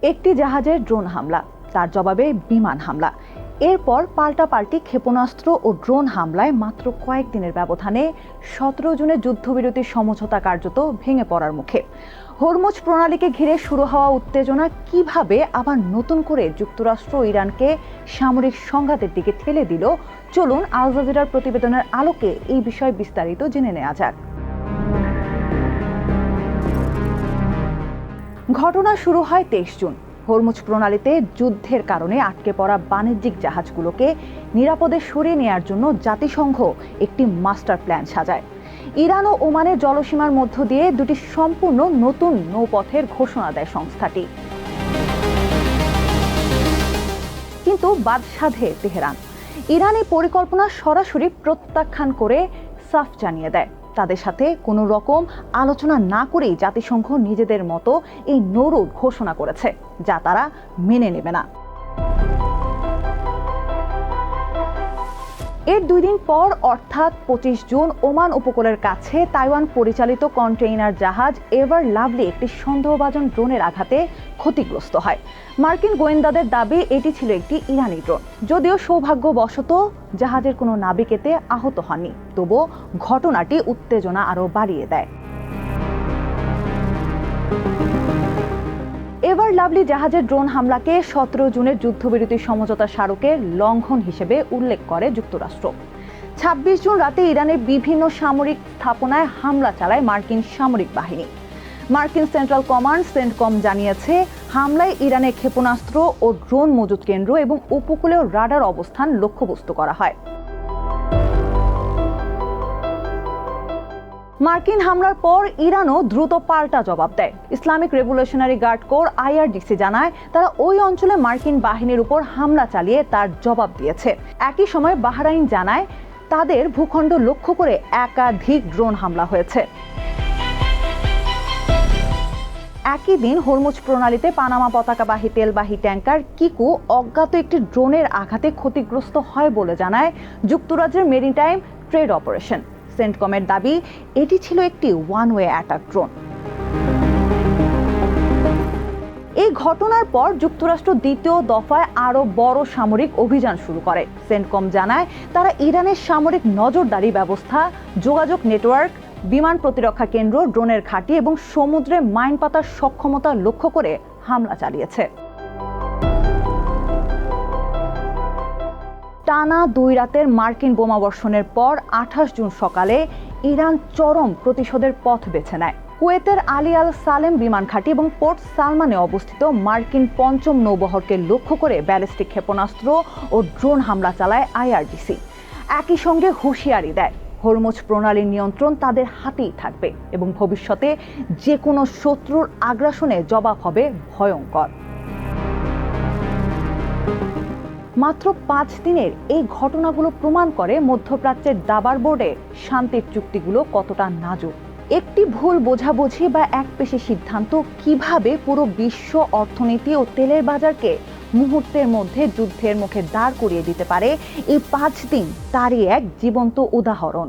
একটি জাহাজের ড্রোন হামলা, তার জবাবে বিমান হামলা, এরপর পাল্টাপাল্টি ক্ষেপণাস্ত্র ও ড্রোন হামলায় মাত্র কয়েকদিনের ব্যবধানে 17 জুনের যুদ্ধবিরতির সমঝোতা কার্যত ভেঙে পড়ার মুখে। হরমুজ প্রণালীকে ঘিরে শুরু হওয়া উত্তেজনা কিভাবে আবার নতুন করে যুক্তরাষ্ট্র ও ইরানকে সামরিক সংঘাতের দিকে ঠেলে দিল, চলুন আল জাজিরার প্রতিবেদনের আলোকে এই বিষয়ে বিস্তারিত জেনে নেওয়া যাক। ঘটনা শুরু হয় 23 জুন। হরমুজ প্রণালীতে যুদ্ধের কারণে আটকে পড়া বাণিজ্যিক জাহাজগুলোকে নিরাপদে সরিয়ে নেওয়ার জন্য জাতিসংঘ একটি মাস্টার প্ল্যান সাজায়। ইরান ও ওমানের জলসীমার মধ্য দিয়ে দুটি সম্পূর্ণ নতুন নৌপথের ঘোষণা দেয় সংস্থাটি। কিন্তু বাদ সাধে তেহরান। ইরান এই পরিকল্পনা সরাসরি প্রত্যাখ্যান করে সাফ জানিয়ে দেয়, তাদের সাথে কোনো রকম আলোচনা না করেই জাতিসংঘ নিজেদের মতো এই নৌরুট ঘোষণা করেছে, যা তারা মেনে নেবে না। এর 2 দিন পর অর্থাৎ 25 জুন ওমান উপকূলের কাছে তাইওয়ান পরিচালিত কন্টেইনার জাহাজ এভার লাভলি একটি সন্দেহভাজন ড্রোনের আঘাতে ক্ষতিগ্রস্ত হয়। মার্কিন গোয়েন্দাদের দাবি এটি ছিল একটি ইরানি ড্রোন। যদিও সৌভাগ্যবশত জাহাজের কোনো নাবিক এতে আহত হননি, তবুও ঘটনাটি উত্তেজনা আরও বাড়িয়ে দেয়। এভার লাভলি জাহাজের ড্রোন হামলাকে 17 জুনের যুদ্ধবিরতি সমঝোতা স্মারকের লঙ্ঘন হিসেবে উল্লেখ করে যুক্তরাষ্ট্র। 26 জুন রাতে ইরানের বিভিন্ন সামরিক স্থাপনায় হামলা চালায় মার্কিন সামরিক বাহিনী। মার্কিন সেন্ট্রাল কমান্ড সেন্টকম জানিয়েছে, হামলায় ইরানের ক্ষেপণাস্ত্র ও ড্রোন মজুত কেন্দ্র এবং উপকূলীয় রাডার অবস্থান লক্ষ্যবস্তু করা হয়। মার্কিন হামলার পর ইরানও দ্রুত পাল্টা জবাব দেয়। Islamic Revolutionary Guard Corps IRGC জানায়, তারা ওই অঞ্চলে মার্কিন বাহিনীর উপর হামলা চালিয়ে তার জবাব দিয়েছে। একই সময় বাহরাইন জানায়, তাদের ভূখণ্ড লক্ষ্য করে একাধিক ড্রোন হামলা হয়েছে। একই দিন হরমুজ প্রণালীতে পানামা পতাকাবাহী তেলবাহী ট্যাঙ্কার কিকু অজ্ঞাত একটি ড্রোনের আঘাতে ক্ষতিগ্রস্ত হয় বলে জানায় যুক্তরাজ্যের মেরিটাইম ট্রেড অপারেশন। সেন্টকমের দাবি, এটি ছিল একটি ওয়ান ওয়ে অ্যাটাক ড্রোন। এই ঘটনার পর যুক্তরাষ্ট্র দ্বিতীয় দফায় আরও বড় সামরিক অভিযান শুরু করে। সেন্টকম জানায়, তারা ইরানের সামরিক নজরদারি ব্যবস্থা, যোগাযোগ নেটওয়ার্ক, বিমান প্রতিরক্ষা কেন্দ্র, ড্রোনের ঘাঁটি এবং সমুদ্রে মাইন পাতার সক্ষমতা লক্ষ্য করে হামলা চালিয়েছে। টানা 2 রাতের মার্কিন বোমাবর্ষণের পর 28 জুন সকালে ইরান চরম প্রতিশোধের পথ বেছে নেয়। কুয়েতের আলী আল সালেম বিমান ঘাঁটি এবং পোর্ট সালমানে অবস্থিত মার্কিন 5ম নৌবহরকে লক্ষ্য করে ব্যালিস্টিক ক্ষেপণাস্ত্র ও ড্রোন হামলা চালায় IRGC। একই সঙ্গে হুঁশিয়ারি দেয়, হরমুজ প্রণালীর নিয়ন্ত্রণ তাদের হাতেই থাকবে এবং ভবিষ্যতে যে কোনো শত্রুর আগ্রাসনে জবাব হবে ভয়ঙ্কর। মাত্র 5 দিনের এই ঘটনাগুলো প্রমাণ করে মধ্যপ্রাচ্যের দাবার বোর্ডে শান্তির চুক্তিগুলো কতটা নাজুক। একটি ভুল বোঝাবুঝি বা একপেশে সিদ্ধান্ত কিভাবে পুরো বিশ্ব অর্থনীতি ও তেলের বাজারকে মুহূর্তের মধ্যে যুদ্ধের মুখে দাঁড় করিয়ে দিতে পারে, এই 5 দিন তারই এক জীবন্ত উদাহরণ।